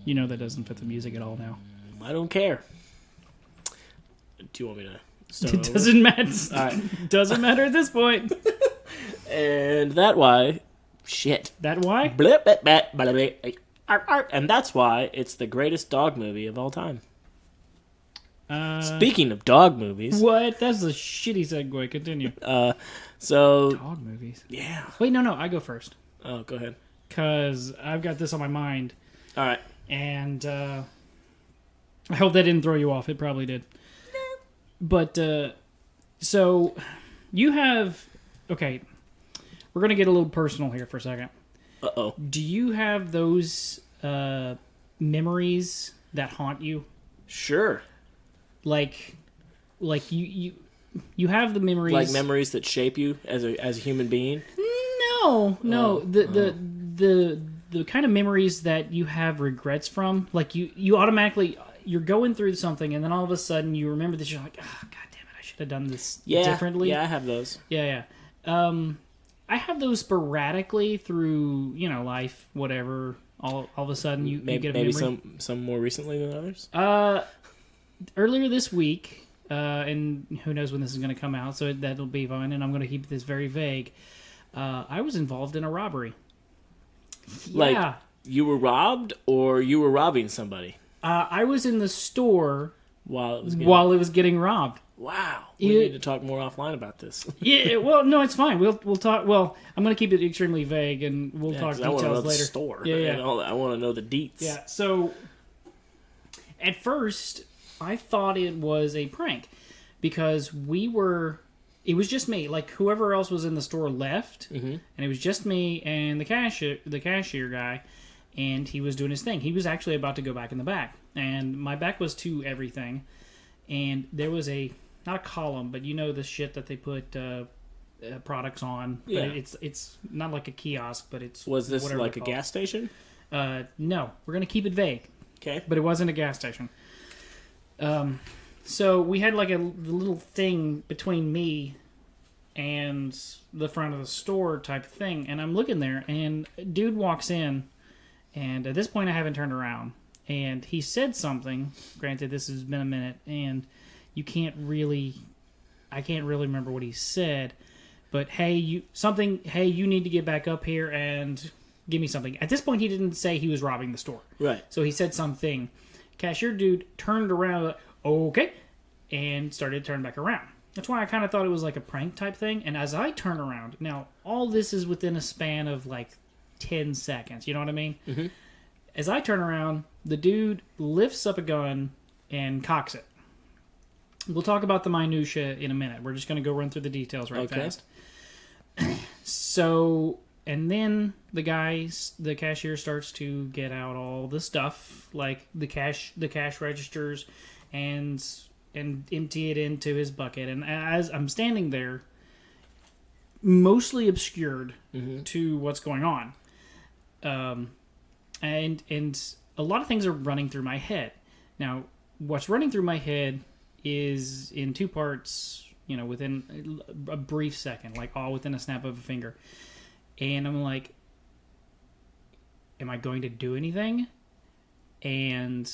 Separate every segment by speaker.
Speaker 1: You know that doesn't fit the music at all now.
Speaker 2: I don't care. Do you want me to start
Speaker 1: It
Speaker 2: over?
Speaker 1: doesn't matter.
Speaker 2: All right.
Speaker 1: Doesn't matter at this point.
Speaker 2: And that why... Shit.
Speaker 1: That why?
Speaker 2: Blip, blip, blip, blip, blip, arf, arf. And that's why it's the greatest dog movie of all time. Speaking of dog movies...
Speaker 1: What? That's a shitty segue. Continue.
Speaker 2: So...
Speaker 1: Dog movies?
Speaker 2: Yeah.
Speaker 1: Wait, no. I go first.
Speaker 2: Oh, go ahead.
Speaker 1: Because I've got this on my mind.
Speaker 2: All right.
Speaker 1: And I hope that didn't throw you off. It probably did. But, so, you have... Okay, we're going to get a little personal here for a second.
Speaker 2: Uh-oh.
Speaker 1: Do you have those memories that haunt you?
Speaker 2: Sure.
Speaker 1: Like you have the memories...
Speaker 2: Like memories that shape you as a human being?
Speaker 1: No. The kind of memories that you have regrets from, like you automatically, you're going through something and then all of a sudden you remember this, you're like, oh, god damn it, I should have done this differently.
Speaker 2: Yeah, I have those.
Speaker 1: Yeah. I have those sporadically through, life, whatever. All of a sudden you get a
Speaker 2: maybe
Speaker 1: memory.
Speaker 2: some more recently than others.
Speaker 1: Earlier this week, and who knows when this is going to come out, so that'll be fine, and I'm going to keep this very vague. I was involved in a robbery.
Speaker 2: Like,
Speaker 1: Yeah.
Speaker 2: you were robbed, or you were robbing somebody
Speaker 1: I was in the store
Speaker 2: while it was
Speaker 1: getting robbed.
Speaker 2: Wow. We need to talk more offline about this.
Speaker 1: Yeah, well, no, it's fine. We'll talk. Well, I'm going to keep it extremely vague, and we'll talk
Speaker 2: 'cause I want to know
Speaker 1: details
Speaker 2: the
Speaker 1: later.
Speaker 2: store.
Speaker 1: Yeah.
Speaker 2: I want to know the deets.
Speaker 1: Yeah. So, at first, I thought it was a prank because it was just me. Like, whoever else was in the store left, and it was just me and the cashier guy, and he was doing his thing. He was actually about to go back in the back, and my back was to everything, and there was not a column, but the shit that they put products on.
Speaker 2: Yeah.
Speaker 1: But it's not like a kiosk, but it's...
Speaker 2: Was this
Speaker 1: whatever
Speaker 2: like
Speaker 1: they're
Speaker 2: a
Speaker 1: called.
Speaker 2: gas station?
Speaker 1: No. We're going to keep it vague.
Speaker 2: Okay.
Speaker 1: But it wasn't a gas station. So we had like a little thing between me and the front of the store type thing, and I'm looking there, and a dude walks in, and at this point I haven't turned around, and he said something. Granted, this has been a minute, and I can't really remember what he said, but hey, you need to get back up here and give me something. At this point, he didn't say he was robbing the store.
Speaker 2: Right.
Speaker 1: So he said something. Cashier dude turned around, like, okay, and started to turn back around. That's why I kind of thought it was like a prank type thing. And as I turn around, now all this is within a span of like 10 seconds. You know what I mean? Mm-hmm. As I turn around, the dude lifts up a gun and cocks it. We'll talk about the minutia in a minute. We're just going to go run through the details fast. So, and then the cashier starts to get out all the stuff, like the cash registers, and empty it into his bucket. And as I'm standing there, mostly obscured to what's going on, and a lot of things are running through my head. Now, what's running through my head is in two parts, within a brief second, like all within a snap of a finger. And I'm like, am I going to do anything? And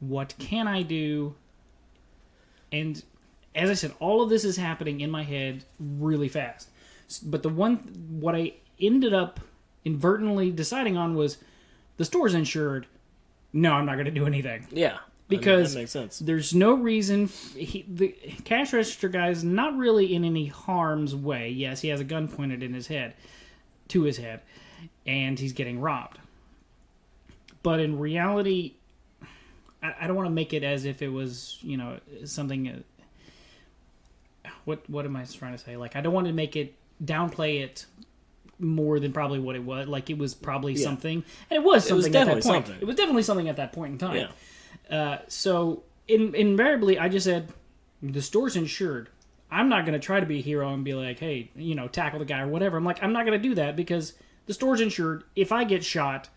Speaker 1: what can I do? And as I said, all of this is happening in my head really fast. But what I ended up inadvertently deciding on was, the store's insured. No, I'm not going to do anything.
Speaker 2: Yeah.
Speaker 1: Because
Speaker 2: that makes sense.
Speaker 1: There's no reason. The cash register guy is not really in any harm's way. Yes, he has a gun pointed to his head, and he's getting robbed. But in reality, I don't want to make it as if it was, something. What am I trying to say? Like, I don't want to downplay it more than probably what it was. Like, it was probably something, and it was something at that point.
Speaker 2: Something.
Speaker 1: It was definitely something at that point in time.
Speaker 2: Yeah.
Speaker 1: So invariably, I just said, the store's insured. I'm not going to try to be a hero and be like, hey, tackle the guy or whatever. I'm like, I'm not going to do that because the store's insured. If I get shot,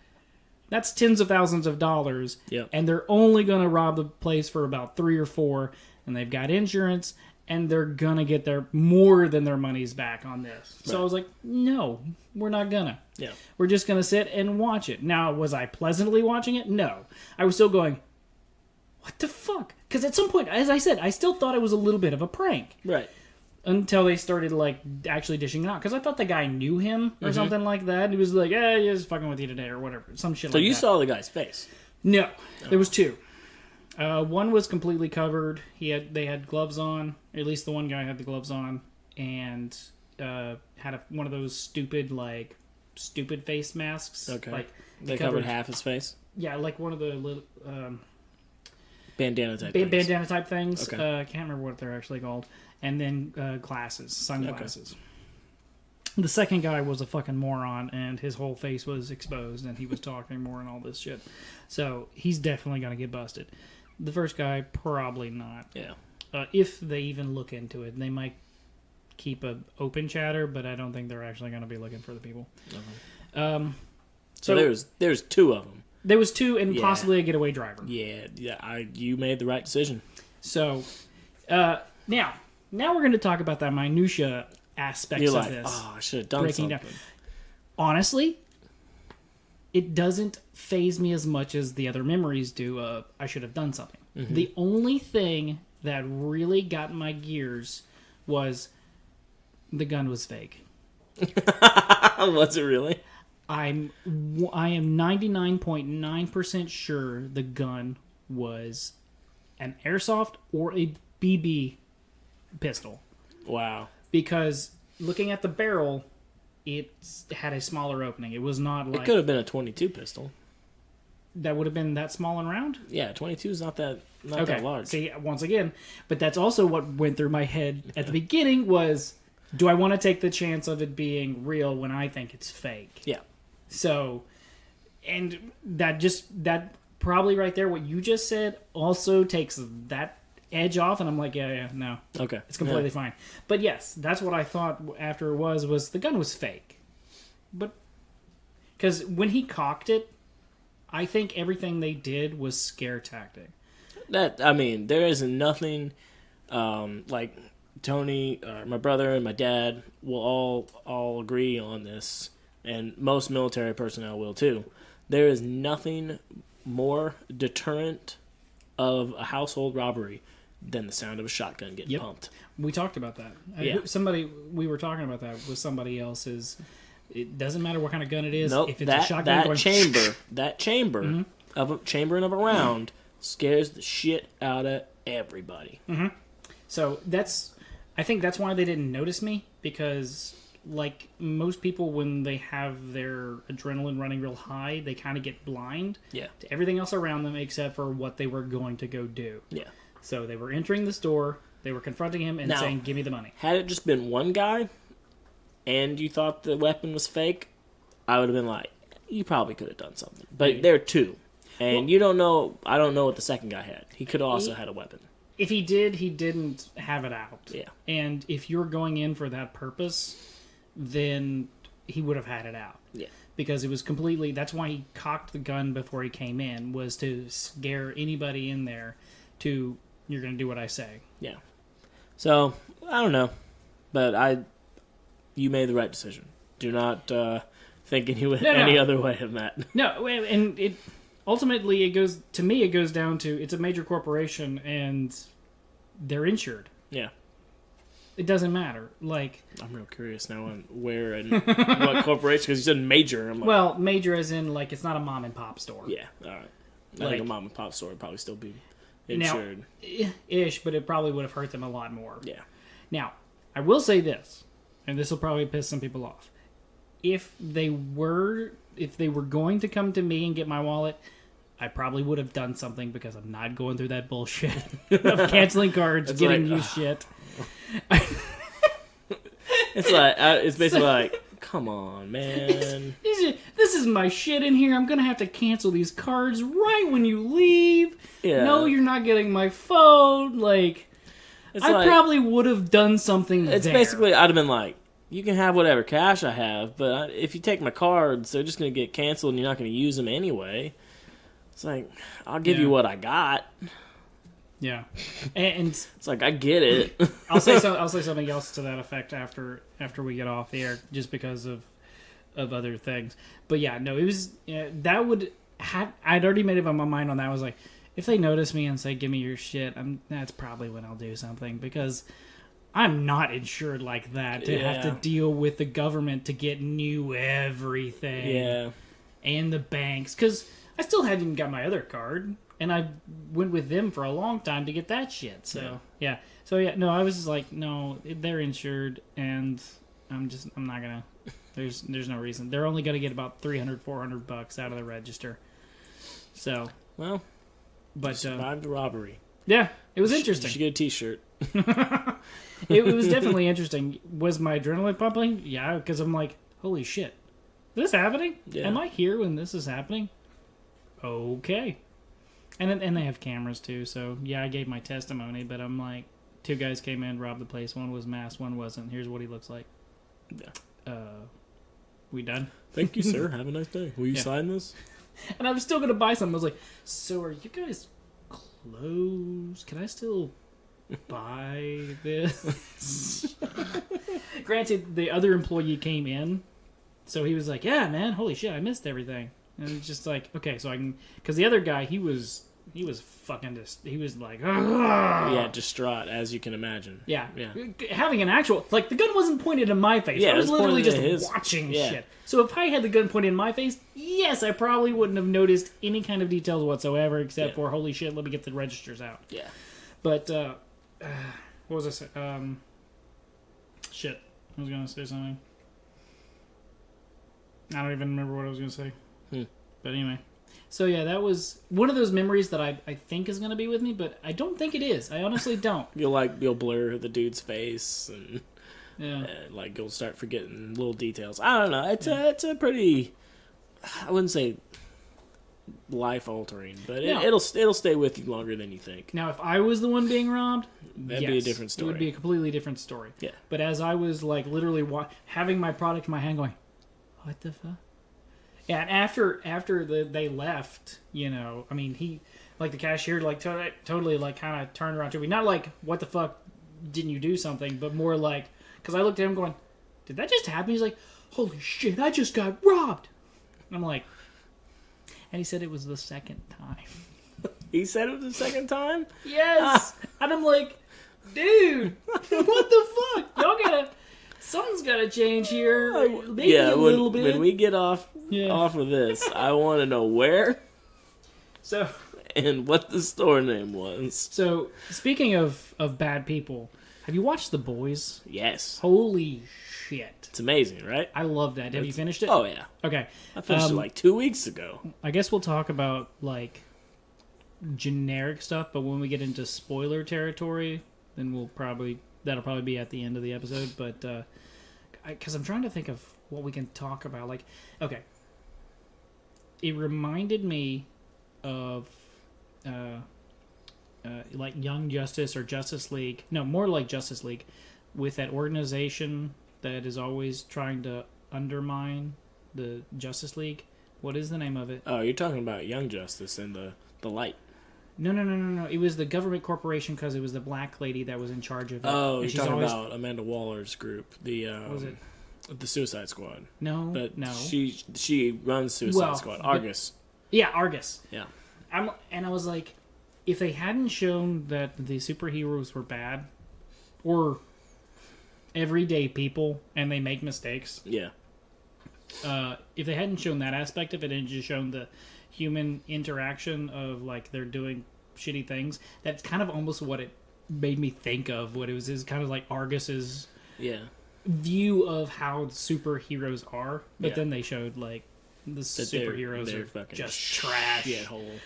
Speaker 1: that's tens of thousands of dollars.
Speaker 2: Yep.
Speaker 1: And they're only going to rob the place for about 3 or 4, and they've got insurance, and they're gonna get their more than their money's back on this. So
Speaker 2: Right.
Speaker 1: I was like, no, we're not gonna.
Speaker 2: Yeah.
Speaker 1: We're just gonna sit and watch it. Now, was I pleasantly watching it? No. I was still going, what the fuck? Because at some point, as I said, I still thought it was a little bit of a prank.
Speaker 2: Right.
Speaker 1: Until they started, like, actually dishing it out. Because I thought the guy knew him or something like that. He was like, just fucking with you today or whatever. Some shit
Speaker 2: So
Speaker 1: like that.
Speaker 2: you saw the guy's face.
Speaker 1: No. There was two. One was completely covered. They had gloves on. At least the one guy had the gloves on. And had one of those stupid face masks.
Speaker 2: Okay.
Speaker 1: Like,
Speaker 2: They covered half his face.
Speaker 1: Yeah, like one of the little...
Speaker 2: Bandana type things.
Speaker 1: bandana type things.
Speaker 2: Okay.
Speaker 1: I can't remember what they're actually called. And then sunglasses. Okay. The second guy was a fucking moron, and his whole face was exposed, and he was talking more and all this shit. So he's definitely going to get busted. The first guy, probably not.
Speaker 2: Yeah.
Speaker 1: If they even look into it, they might keep a open chatter, but I don't think they're actually going to be looking for the people.
Speaker 2: Okay. So there's two of them.
Speaker 1: There was two, and possibly a getaway driver.
Speaker 2: Yeah. You made the right decision.
Speaker 1: So, now we're going to talk about that minutia aspects of this.
Speaker 2: Oh, I should have done something.
Speaker 1: Down. Honestly, it doesn't faze me as much as the other memories do. I should have done something. Mm-hmm. The only thing that really got my gears was the gun was fake.
Speaker 2: Was it really?
Speaker 1: I am 99.9% sure the gun was an airsoft or a BB pistol.
Speaker 2: Wow.
Speaker 1: Because looking at the barrel, it had a smaller opening. It was not like...
Speaker 2: It could have been a 22 pistol.
Speaker 1: That would have been that small and round?
Speaker 2: Yeah, 22 is not that large.
Speaker 1: See, once again, but that's also what went through my head at the beginning was, do I want to take the chance of it being real when I think it's fake?
Speaker 2: Yeah.
Speaker 1: So, and that probably right there, what you just said, also takes that edge off, and I'm like, no.
Speaker 2: Okay.
Speaker 1: It's completely fine. But yes, that's what I thought after it was the gun was fake. But, because when he cocked it, I think everything they did was scare tactic.
Speaker 2: There is nothing, like Tony, my brother, and my dad will all agree on this, and most military personnel will too. There is nothing more deterrent of a household robbery than the sound of a shotgun getting pumped.
Speaker 1: We talked about that.
Speaker 2: Yeah.
Speaker 1: We were talking about that with somebody else's. It doesn't matter what kind of gun it is.
Speaker 2: Nope,
Speaker 1: if it's a shotgun going...
Speaker 2: that chamber of a chambering of a round scares the shit out of everybody.
Speaker 1: Mm-hmm. So I think that's why they didn't notice me, because like most people, when they have their adrenaline running real high, they kind of get blind to everything else around them except for what they were going to go do.
Speaker 2: Yeah.
Speaker 1: So they were entering the store, they were confronting him and saying, "Give me the money."
Speaker 2: Had it just been one guy, and you thought the weapon was fake, I would have been like, you probably could have done something. But there are two, and you don't know. I don't know what the second guy had. He could have also had a weapon.
Speaker 1: If he did, he didn't have it out.
Speaker 2: Yeah.
Speaker 1: And if you're going in for that purpose, then he would have had it out.
Speaker 2: Yeah.
Speaker 1: Because it was completely... That's why he cocked the gun before he came in, was to scare anybody in there to, you're going to do what I say.
Speaker 2: Yeah. So, I don't know. But you made the right decision. Do not think any other way than that.
Speaker 1: No, and it... Ultimately, it goes down to, it's a major corporation and they're insured.
Speaker 2: Yeah.
Speaker 1: It doesn't matter. Like,
Speaker 2: I'm real curious now on where and what corporation, because you said major. I'm like,
Speaker 1: well, major as in, like, it's not a mom and pop store.
Speaker 2: Yeah, all right. I think a mom and pop store would probably still be insured.
Speaker 1: Now, ish, but it probably would have hurt them a lot more.
Speaker 2: Yeah.
Speaker 1: Now, I will say this, and this will probably piss some people off. If they were going to come to me and get my wallet, I probably would have done something, because I'm not going through that bullshit of canceling cards, getting you shit.
Speaker 2: It's basically like, come on, man.
Speaker 1: This is my shit in here. I'm going to have to cancel these cards right when you leave.
Speaker 2: Yeah.
Speaker 1: No, you're not getting my phone. Like, I probably would have done something
Speaker 2: It's
Speaker 1: there.
Speaker 2: basically, I'd have been like, you can have whatever cash I have, but if you take my cards, they're just going to get canceled and you're not going to use them anyway. It's like, I'll give you what I got.
Speaker 1: Yeah, and
Speaker 2: It's like I get it.
Speaker 1: I'll say something else to that effect after we get off the air, just because of other things. But yeah, no, it was that would I'd already made up my mind on that. I was like, if they notice me and say, "Give me your shit," that's probably when I'll do something, because I'm not insured like that to have to deal with the government to get new everything.
Speaker 2: Yeah,
Speaker 1: and the banks, because I still hadn't got my other card. And I went with them for a long time to get that shit. So, yeah. So, yeah, no, I was just like, no, they're insured, and I'm not going to. There's no reason. They're only going to get about $300-$400 out of the register. So.
Speaker 2: Well,
Speaker 1: but
Speaker 2: survived the robbery.
Speaker 1: Yeah, it was interesting.
Speaker 2: You should get a t-shirt.
Speaker 1: It was definitely interesting. Was my adrenaline pumping? Yeah, because I'm like, holy shit. Is this happening?
Speaker 2: Yeah.
Speaker 1: Am I here when this is happening? Okay. And they have cameras too, so yeah, I gave my testimony, but I'm like, 2 guys came in, robbed the place, one was masked, one wasn't. Here's what he looks like.
Speaker 2: Yeah.
Speaker 1: We done?
Speaker 2: Thank you, sir. Have a nice day. Will you sign this?
Speaker 1: And I was still gonna buy something. I was like, so are you guys closed? Can I still buy this? Granted, the other employee came in, so he was like, yeah, man, holy shit, I missed everything. And it's just like, okay, so I can, because the other guy, he was fucking just, he was like, ugh.
Speaker 2: Yeah, distraught, as you can imagine.
Speaker 1: Yeah. Having an actual, like, the gun wasn't pointed in my face.
Speaker 2: Yeah,
Speaker 1: I was literally just watching
Speaker 2: yeah.
Speaker 1: shit. So if I had the gun pointed in my face, yes, I probably wouldn't have noticed any kind of details whatsoever, except for, holy shit, let me get the registers out.
Speaker 2: Yeah.
Speaker 1: But, what was I saying? Shit. I was going to say something. I don't even remember what I was going to say. But anyway. So yeah, that was one of those memories that I think is going to be with me, but I don't think it is. I honestly don't.
Speaker 2: You'll blur the dude's face, and like you'll start forgetting little details. I don't know. It's a pretty, I wouldn't say life altering, but it'll stay with you longer than you think.
Speaker 1: Now, if I was the one being robbed,
Speaker 2: that'd be a different story.
Speaker 1: It would be a completely different story.
Speaker 2: Yeah.
Speaker 1: But as I was like literally having my product in my hand, going, what the fuck? Yeah, and after they left, you know, I mean, he, like, the cashier, like, totally, like, kind of turned around to me. Not like, what the fuck, didn't you do something? But more like, because I looked at him going, did that just happen? He's like, holy shit, I just got robbed. And I'm like, and he said it was the second time.
Speaker 2: He said it was the second time?
Speaker 1: Yes! And I'm like, dude, what the fuck? Y'all gotta, something's gotta change here. Maybe a little bit.
Speaker 2: When we get off of this, I want to know where and what the store name was.
Speaker 1: So, speaking of bad people, have you watched The Boys?
Speaker 2: Yes.
Speaker 1: Holy shit.
Speaker 2: It's amazing, right?
Speaker 1: I love that. Have you finished it?
Speaker 2: Oh, yeah.
Speaker 1: Okay.
Speaker 2: I finished it like 2 weeks ago.
Speaker 1: I guess we'll talk about, like, generic stuff, but when we get into spoiler territory, then that'll probably be at the end of the episode, but, because I'm trying to think of what we can talk about. Like, okay. It reminded me of like Young Justice or Justice League. No, more like Justice League, with that organization that is always trying to undermine the Justice League. What is the name of it?
Speaker 2: Oh, you're talking about Young Justice and the Light.
Speaker 1: No. It was the government corporation because it was the black lady that was in charge of it.
Speaker 2: Oh, you're talking about Amanda Waller's group. What was it? The Suicide Squad.
Speaker 1: No,
Speaker 2: but
Speaker 1: no.
Speaker 2: She runs Suicide Squad. Argus.
Speaker 1: Yeah, Argus.
Speaker 2: Yeah.
Speaker 1: I was like, if they hadn't shown that the superheroes were bad, or everyday people and they make mistakes.
Speaker 2: Yeah.
Speaker 1: If they hadn't shown that aspect of it and just shown the human interaction of like they're doing shitty things, that's kind of almost what it made me think of. What it was is kind of like Argus's view of how superheroes are, but then they showed like the superheroes are
Speaker 2: fucking
Speaker 1: just trash.
Speaker 2: Shithole.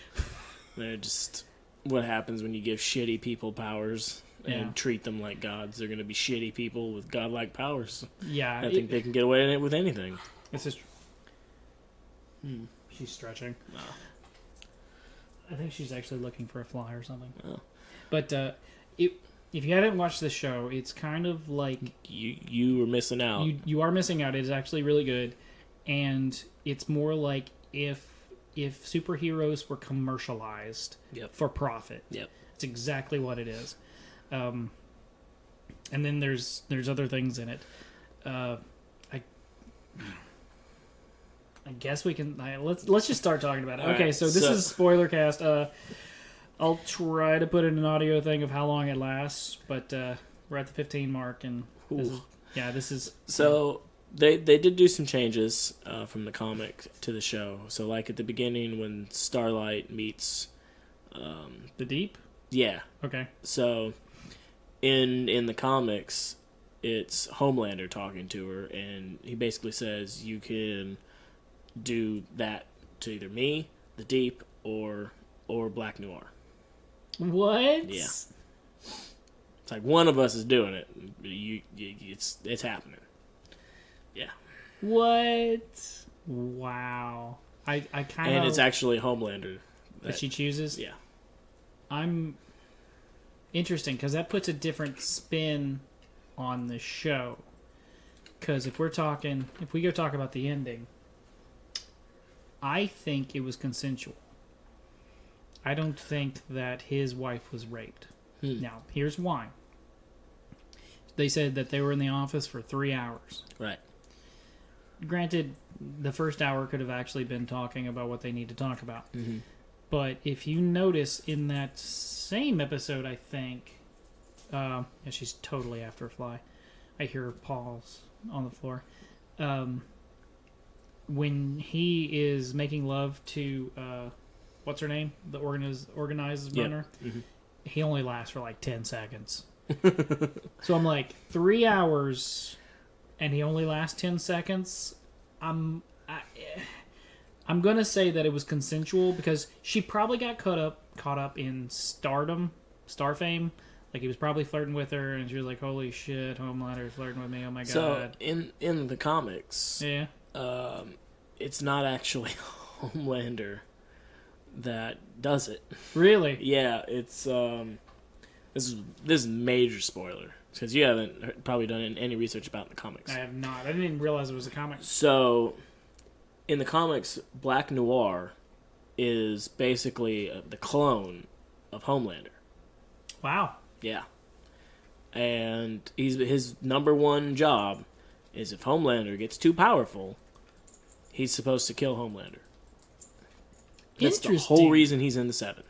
Speaker 2: They're just what happens when you give shitty people powers and treat them like gods. They're going to be shitty people with godlike powers.
Speaker 1: Yeah,
Speaker 2: I think they can get away with anything.
Speaker 1: This is. She's stretching.
Speaker 2: Oh.
Speaker 1: I think she's actually looking for a fly or something.
Speaker 2: Oh.
Speaker 1: But if you hadn't watched the show, it's kind of like
Speaker 2: you were missing out.
Speaker 1: You are missing out. It is actually really good, and it's more like if if superheroes were commercialized
Speaker 2: Yep.
Speaker 1: for profit.
Speaker 2: Yep.
Speaker 1: It's exactly what it is. And then there's other things in it. I guess we can. Let's just start talking about it.
Speaker 2: All
Speaker 1: Okay,
Speaker 2: right,
Speaker 1: so this is spoiler cast. I'll try to put in an audio thing of how long it lasts, but we're at the 15 mark, and this is.
Speaker 2: So they did do some changes from the comic to the show. So like at the beginning when Starlight meets
Speaker 1: the Deep.
Speaker 2: Yeah.
Speaker 1: Okay.
Speaker 2: So in the comics, it's Homelander talking to her, and he basically says you can do that to either me, the Deep, or Black Noir.
Speaker 1: What?
Speaker 2: Yeah. It's like one of us is doing it. It's happening. Yeah.
Speaker 1: What? Wow. I kind of.
Speaker 2: And it's actually Homelander
Speaker 1: that she chooses.
Speaker 2: Yeah.
Speaker 1: I'm interesting because that puts a different spin on the show. Because if we go talk about the ending, I think it was consensual. I don't think that his wife was raped. Now, here's why. They said that they were in the office for 3 hours.
Speaker 2: Right.
Speaker 1: Granted, the first hour could have actually been talking about what they need to talk about.
Speaker 2: Mm-hmm.
Speaker 1: But if you notice in that same episode, I think, she's totally after a fly. I hear her paws on the floor. When he is making love to, what's her name? The organizes runner.
Speaker 2: Mm-hmm.
Speaker 1: He only lasts for like 10 seconds. So I'm like, 3 hours, and he only lasts 10 seconds. I'm gonna say that it was consensual because she probably got caught up in star fame. Like he was probably flirting with her, and she was like, "Holy shit, Homelander's flirting with me! Oh my god!"
Speaker 2: So in the comics,
Speaker 1: yeah,
Speaker 2: it's not actually Homelander that does it.
Speaker 1: Really?
Speaker 2: Yeah, it's this is major spoiler because you haven't probably done any research about the comics.
Speaker 1: I have not. I didn't even realize it was a comic.
Speaker 2: So, in the comics, Black Noir is basically the clone of Homelander.
Speaker 1: Wow.
Speaker 2: Yeah. And his number one job is if Homelander gets too powerful, he's supposed to kill Homelander. That's the whole reason he's in the Seven.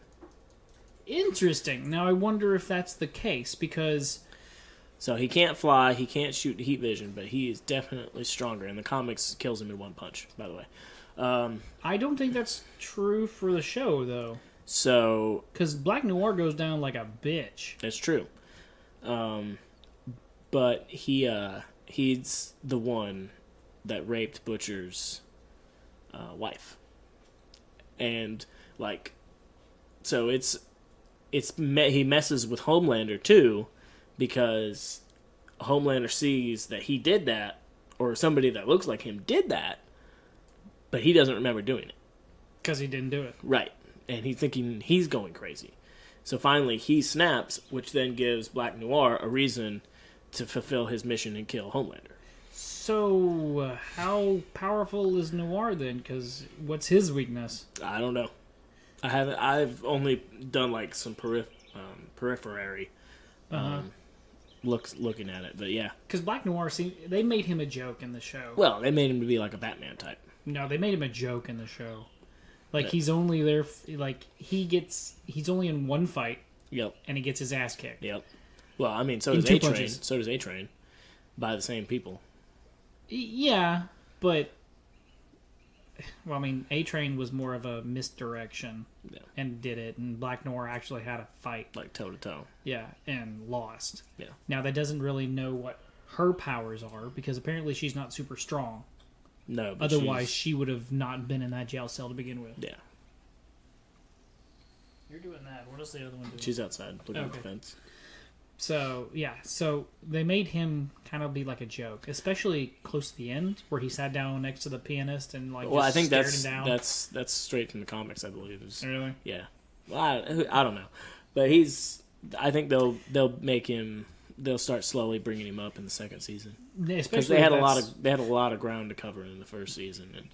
Speaker 1: Interesting. Now I wonder if that's the case because...
Speaker 2: So he can't fly, he can't shoot heat vision, but he is definitely stronger. And the comics kills him in one punch, by the way.
Speaker 1: I don't think that's true for the show, though.
Speaker 2: So...
Speaker 1: Because Black Noir goes down like a bitch.
Speaker 2: That's true. But he's the one that raped Butcher's wife. And, like... So he messes with Homelander, too, because Homelander sees that he did that, or somebody that looks like him did that, but he doesn't remember doing it.
Speaker 1: Because he didn't do it.
Speaker 2: Right. And he's thinking he's going crazy. So finally he snaps, which then gives Black Noir a reason to fulfill his mission and kill Homelander.
Speaker 1: So, how powerful is Noir then? Because what's his weakness?
Speaker 2: I don't know. I've only done like some periphery looking at it, but yeah. Because
Speaker 1: Black Noir, they made him a joke in the show.
Speaker 2: Well, they made him to be like a Batman type.
Speaker 1: No, they made him a joke in the show. Like he's only there, he's only in one fight.
Speaker 2: Yep.
Speaker 1: And he gets his ass kicked.
Speaker 2: Yep. Well, I mean, so does A-Train. So does A-Train, by the same people.
Speaker 1: Yeah, but well, I mean, A-Train was more of a misdirection and did it, and Black Noir actually had a fight.
Speaker 2: Like toe-to-toe.
Speaker 1: Yeah, and lost.
Speaker 2: Yeah.
Speaker 1: Now, that doesn't really know what her powers are, because apparently she's not super strong.
Speaker 2: No, but
Speaker 1: otherwise she would have not been in that jail cell to begin with.
Speaker 2: Yeah.
Speaker 1: You're doing that. What else the other one doing?
Speaker 2: She's outside looking at the fence.
Speaker 1: So, yeah. So, they made him kind of be like a joke, especially close to the end, where he sat down next to the pianist and, like,
Speaker 2: well,
Speaker 1: just
Speaker 2: I think
Speaker 1: stared him down.
Speaker 2: that's straight from the comics, I believe.
Speaker 1: Really?
Speaker 2: Yeah. Well, I don't know. But I think they'll make him... They'll start slowly bringing him up in the second season,
Speaker 1: because
Speaker 2: they had a lot of ground to cover in the first season, and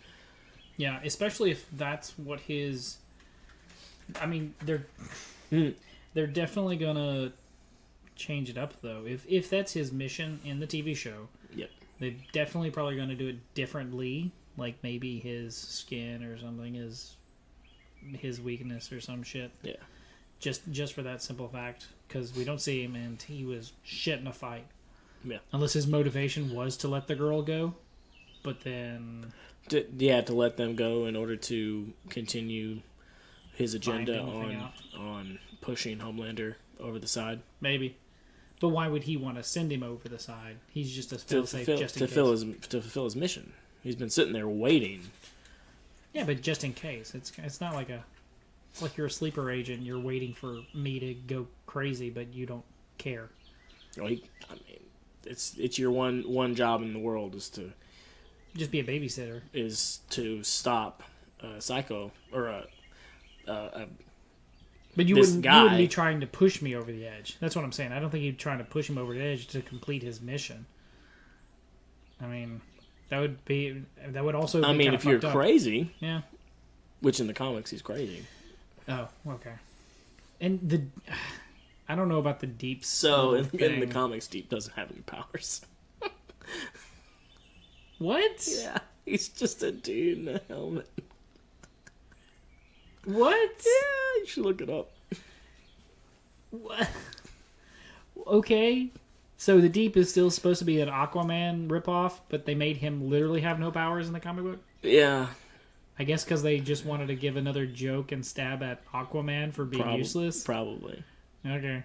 Speaker 1: Yeah, especially if that's what his. I mean, they're definitely gonna change it up though. If that's his mission in the TV show,
Speaker 2: Yep.
Speaker 1: they're definitely probably gonna do it differently. Like maybe his skin or something is his weakness or some shit.
Speaker 2: Yeah.
Speaker 1: Just for that simple fact, because we don't see him and he was shit in a fight.
Speaker 2: Yeah.
Speaker 1: Unless his motivation was to let the girl go, but then
Speaker 2: To let them go in order to continue his agenda
Speaker 1: Find anything
Speaker 2: on pushing Homelander over the side
Speaker 1: maybe. But why would he want to send him over the side? He's just a
Speaker 2: to
Speaker 1: fail-safe just in
Speaker 2: fulfill
Speaker 1: case.
Speaker 2: to fulfill his mission. He's been sitting there waiting.
Speaker 1: Yeah, but just in case. It's not like it's like you're a sleeper agent. You're waiting for me to go crazy, but you don't care.
Speaker 2: Well, I mean, it's your one job in the world is
Speaker 1: Just be a babysitter.
Speaker 2: to stop Psycho or
Speaker 1: But you
Speaker 2: this
Speaker 1: wouldn't
Speaker 2: guy.
Speaker 1: be trying to push me over the edge. That's what I'm saying. I don't think you'd trying to push him over the edge to complete his mission. I mean, that would also.
Speaker 2: I
Speaker 1: be
Speaker 2: mean,
Speaker 1: kinda
Speaker 2: if you're
Speaker 1: fucked up.
Speaker 2: crazy,
Speaker 1: Yeah.
Speaker 2: which in the comics he's crazy.
Speaker 1: Oh, okay. And I don't know about the deep.
Speaker 2: So in the
Speaker 1: thing.
Speaker 2: comics, Deep doesn't have any powers.
Speaker 1: What?
Speaker 2: Yeah, he's just a dude in a helmet.
Speaker 1: What?
Speaker 2: Yeah, you should look it up.
Speaker 1: What? Okay. So the Deep is still supposed to be an Aquaman ripoff, but they made him literally have no powers in the comic book?
Speaker 2: Yeah,
Speaker 1: I guess because they just wanted to give another joke and stab at Aquaman for being useless?
Speaker 2: Probably.
Speaker 1: Okay.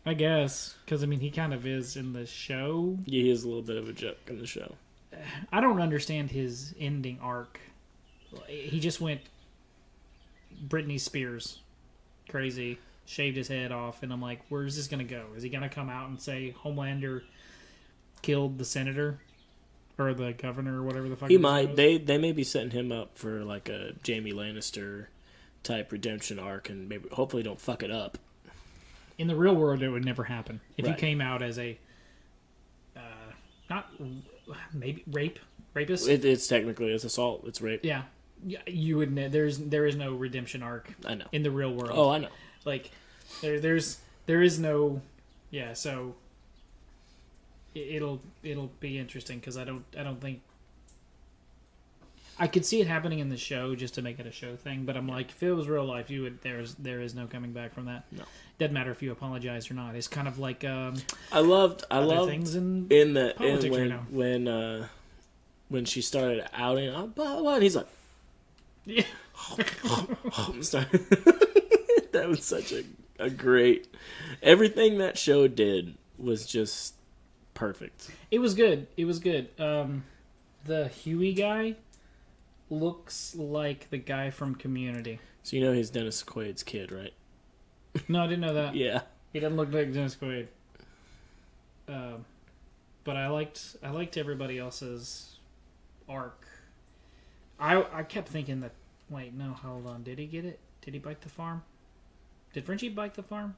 Speaker 1: I guess. Because, I mean, he kind of is in the show.
Speaker 2: Yeah, he is a little bit of a joke in the show.
Speaker 1: I don't understand his ending arc. He just went Britney Spears crazy, shaved his head off, and I'm like, where's this going to go? Is he going to come out and say Homelander killed the senator? Or the governor, or whatever the fuck.
Speaker 2: He might. They may be setting him up for like a Jaime Lannister type redemption arc, and maybe hopefully don't fuck it up.
Speaker 1: In the real world, it would never happen. If you
Speaker 2: Right.
Speaker 1: came out as a not maybe rapist.
Speaker 2: It's technically assault. It's rape.
Speaker 1: Yeah, you would. There is no redemption arc.
Speaker 2: I know.
Speaker 1: In the real world.
Speaker 2: Oh, I know.
Speaker 1: Like there is no. Yeah, so it'll be interesting because I don't think I could see it happening in the show just to make it a show thing. But I'm like, if it was real life, you would. There is no coming back from that.
Speaker 2: No.
Speaker 1: Doesn't matter if you apologize or not. It's kind of like
Speaker 2: I loved
Speaker 1: things in
Speaker 2: when
Speaker 1: politics right now.
Speaker 2: when she started outing, oh, blah, blah, and he's like,
Speaker 1: Yeah.
Speaker 2: I'm sorry. That was such a great. Everything that show did was just perfect.
Speaker 1: It was good. It was good. The Huey guy looks like the guy from Community.
Speaker 2: So you know he's Dennis Quaid's kid, right?
Speaker 1: No, I didn't know that.
Speaker 2: Yeah.
Speaker 1: He doesn't look like Dennis Quaid. But I liked everybody else's arc. I kept thinking that. Wait, no, hold on. Did he get it? Did he bite the farm? Did Frenchie bite the farm?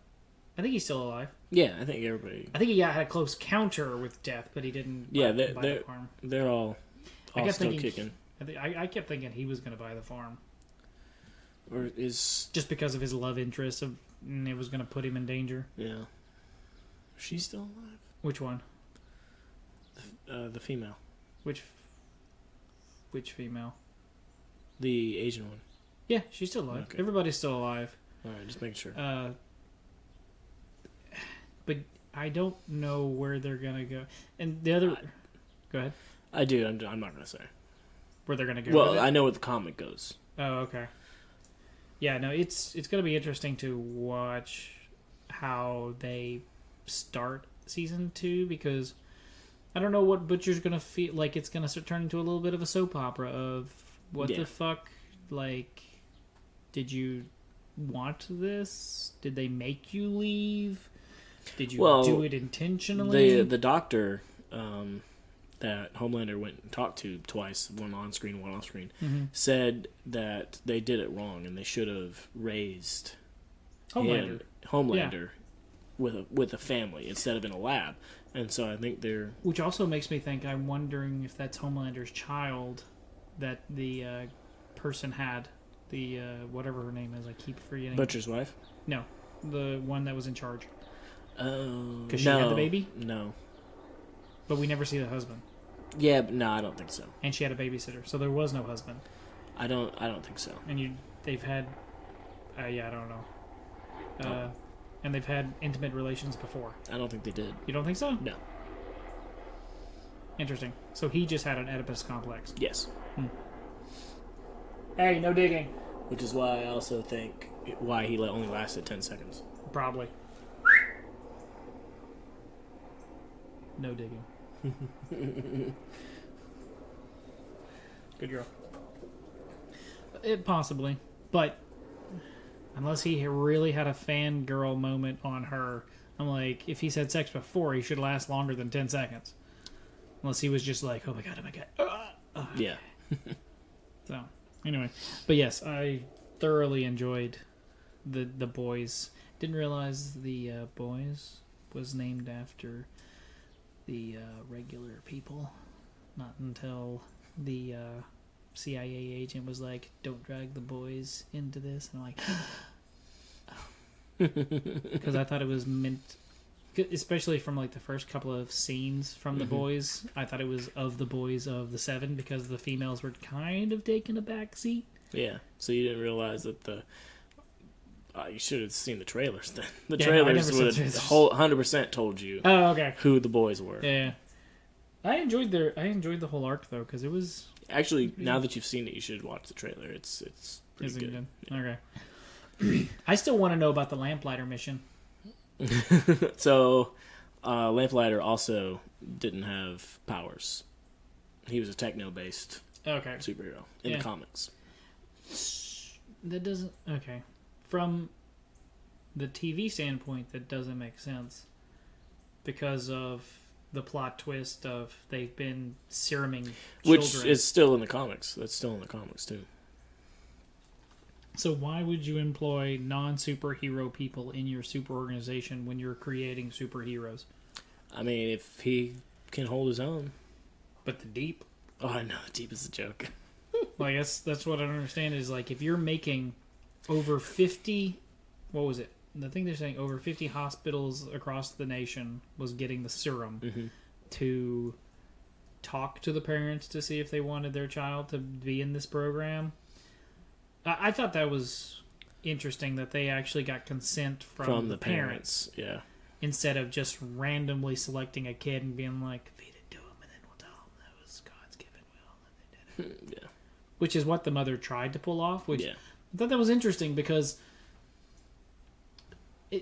Speaker 1: I think he's still alive.
Speaker 2: Yeah, I think everybody.
Speaker 1: I think he had a close counter with death, but he didn't.
Speaker 2: Yeah,
Speaker 1: buy the farm.
Speaker 2: they're all
Speaker 1: kept
Speaker 2: still
Speaker 1: thinking-
Speaker 2: kicking.
Speaker 1: I kept thinking he was going to buy the farm
Speaker 2: Or is
Speaker 1: just because of his love interest, and it was going to put him in danger.
Speaker 2: yeah. She's still alive.
Speaker 1: Which one?
Speaker 2: The female,
Speaker 1: Which female?
Speaker 2: the Asian one.
Speaker 1: Yeah, she's still alive.
Speaker 2: Okay.
Speaker 1: Everybody's still alive.
Speaker 2: All right, just making sure.
Speaker 1: But I don't know where they're gonna go. And the other, go ahead.
Speaker 2: I do. I'm not gonna say.
Speaker 1: Where they're gonna go?
Speaker 2: Well,
Speaker 1: with it?
Speaker 2: I know where the comic goes.
Speaker 1: Oh, okay. Yeah, no, it's gonna be interesting to watch how they start season 2 because I don't know what Butcher's gonna feel like. It's gonna start turning into a little bit of a soap opera of what
Speaker 2: Yeah.
Speaker 1: the fuck. Like, did you want this? Did they make you leave? Did you do it intentionally?
Speaker 2: The doctor that Homelander went and talked to twice, one on screen, one off screen, said that they did it wrong and they should have raised Homelander with a family instead of in a lab. And so I think they're...
Speaker 1: Which also makes me think, I'm wondering if that's Homelander's child that the person had. The whatever her name is, I keep forgetting.
Speaker 2: Butcher's wife?
Speaker 1: No, the one that was in charge.
Speaker 2: Oh,
Speaker 1: Because she had the baby?
Speaker 2: No.
Speaker 1: But we never see the husband.
Speaker 2: Yeah, but no, I don't think so.
Speaker 1: And she had a babysitter, so there was no husband.
Speaker 2: I don't think so.
Speaker 1: And they've had, I don't know. And they've had intimate relations before.
Speaker 2: I don't think they did.
Speaker 1: You don't think so?
Speaker 2: No.
Speaker 1: Interesting. So he just had an Oedipus complex.
Speaker 2: Yes.
Speaker 1: Hey, no digging.
Speaker 2: Which is why I also think why he only lasted 10 seconds.
Speaker 1: Probably. No digging. Good girl. Possibly. But unless he really had a fangirl moment on her, I'm like, if he's had sex before, he should last longer than 10 seconds. Unless he was just like, oh my god.
Speaker 2: Yeah.
Speaker 1: So, anyway. But yes, I thoroughly enjoyed the boys. Didn't realize the boys was named after the regular people. Not until the CIA agent was like, don't drag the boys into this. And I'm like, because I thought it was meant, especially from like the first couple of scenes from the boys, I thought it was of the boys of the seven because the females were kind of taking a back seat.
Speaker 2: Yeah, so you didn't realize that the... you should have seen the trailers then. The
Speaker 1: Yeah,
Speaker 2: trailers
Speaker 1: no,
Speaker 2: would have 100% told you
Speaker 1: okay.
Speaker 2: who the boys were.
Speaker 1: Yeah. I enjoyed the whole arc though because it was...
Speaker 2: Actually, now that you've seen it, you should watch the trailer. It's pretty good.
Speaker 1: Okay. I still want to know about the Lamplighter mission.
Speaker 2: So, Lamplighter also didn't have powers. He was a techno-based superhero in the comics.
Speaker 1: That doesn't... Okay. From the TV standpoint, that doesn't make sense. Because of the plot twist of they've been seruming children.
Speaker 2: Which is still in the comics. That's still in the comics, too.
Speaker 1: So why would you employ non-superhero people in your super organization when you're creating superheroes?
Speaker 2: I mean, if he can hold his own.
Speaker 1: But the Deep...
Speaker 2: Oh, I know. Deep is a joke.
Speaker 1: Well, I guess that's what I don't understand is, like, if you're making over 50... What was it? I think they're saying over 50 hospitals across the nation was getting the serum to talk to the parents to see if they wanted their child to be in this program. I thought that was interesting that they actually got consent from the parents.
Speaker 2: Yeah.
Speaker 1: Instead of just randomly selecting a kid and being like, feed it to him and then we'll tell him that was God's given will and they did it.
Speaker 2: Yeah.
Speaker 1: Which is what the mother tried to pull off, which
Speaker 2: I
Speaker 1: thought that was interesting because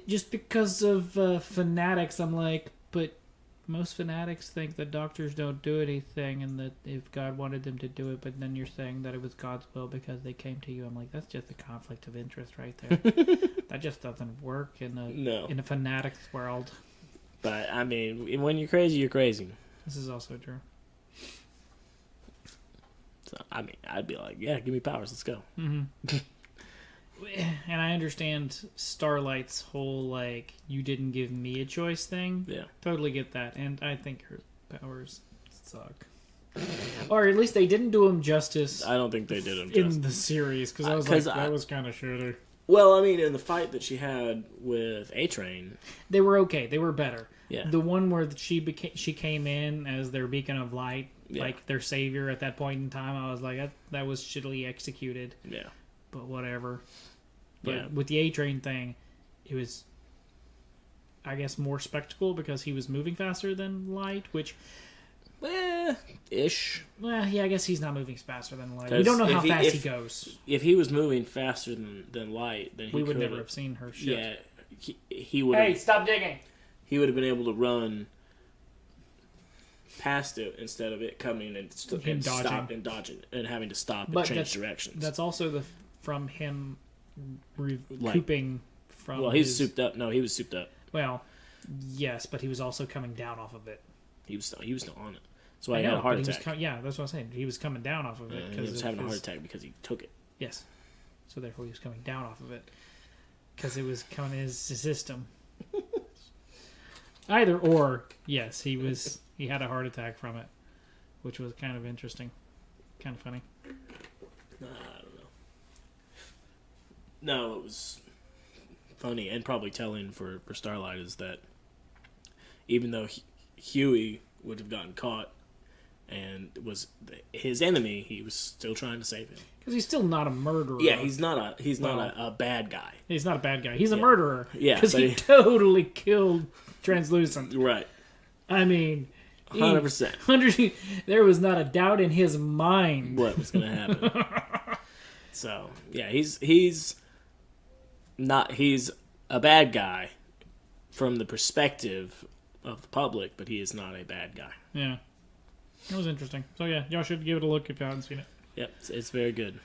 Speaker 1: just because of fanatics, I'm like, but most fanatics think that doctors don't do anything and that if God wanted them to do it, but then you're saying that it was God's will because they came to you. I'm like, that's just a conflict of interest right there. That just doesn't work in a fanatic's world.
Speaker 2: But, I mean, when you're crazy, you're crazy.
Speaker 1: This is also true.
Speaker 2: So, I mean, I'd be like, yeah, give me powers, let's go.
Speaker 1: Mm-hmm. And I understand Starlight's whole, like, you didn't give me a choice thing.
Speaker 2: Yeah.
Speaker 1: Totally get that. And I think her powers suck. Or at least they didn't do him justice.
Speaker 2: I don't think they did him justice.
Speaker 1: In the series, because I was like, that was kind of shitty.
Speaker 2: Well, I mean, in the fight that she had with A-Train...
Speaker 1: They were okay. They were better.
Speaker 2: Yeah.
Speaker 1: The one where she came in as their beacon of light, like their savior at that point in time, I was like, that was shittily executed.
Speaker 2: Yeah.
Speaker 1: But whatever. But with the A-Train thing, it was, I guess, more spectacle because he was moving faster than light, which...
Speaker 2: ish.
Speaker 1: Well, yeah, I guess he's not moving faster than light. We don't know how fast he goes.
Speaker 2: If he was moving faster than light, then
Speaker 1: we would never have seen her shit.
Speaker 2: Yeah, he would.
Speaker 1: Hey, stop digging!
Speaker 2: He would have been able to run past it instead of it coming and stop and dodging and having to stop and change directions.
Speaker 1: That's also from him recouping from.
Speaker 2: Well, he's souped up. No, he was souped up.
Speaker 1: Well, yes, but he was also coming down off of it.
Speaker 2: He was still on it. That's why he had a heart attack.
Speaker 1: That's what I'm saying. He was coming down off of it.
Speaker 2: He was having a heart attack because he took it.
Speaker 1: Yes. So therefore he was coming down off of it. Because it was coming in his system. Either or, yes, he had a heart attack from it. Which was kind of interesting. Kind of funny.
Speaker 2: I don't know. No, it was funny and probably telling for Starlight is that even though Huey would have gotten caught and was his enemy, he was still trying to save him.
Speaker 1: Because he's still not a murderer.
Speaker 2: Yeah, he's not a bad guy.
Speaker 1: He's not a bad guy. He's a murderer.
Speaker 2: Yeah,
Speaker 1: because he totally killed Translucent.
Speaker 2: Right.
Speaker 1: I mean,
Speaker 2: 100%.
Speaker 1: There was not a doubt in his mind
Speaker 2: what was going to happen. So yeah, he's a bad guy from the perspective of the public, but he is not a bad guy.
Speaker 1: Yeah, it was interesting. So yeah, y'all should give it a look if you haven't seen it.
Speaker 2: Yep, it's very good.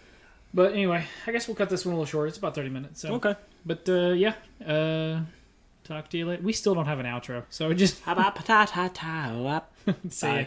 Speaker 1: But anyway, I guess we'll cut this one a little short. It's about 30 minutes. So.
Speaker 2: Okay.
Speaker 1: But yeah, talk to you later. We still don't have an outro, so just
Speaker 2: See
Speaker 1: see ya.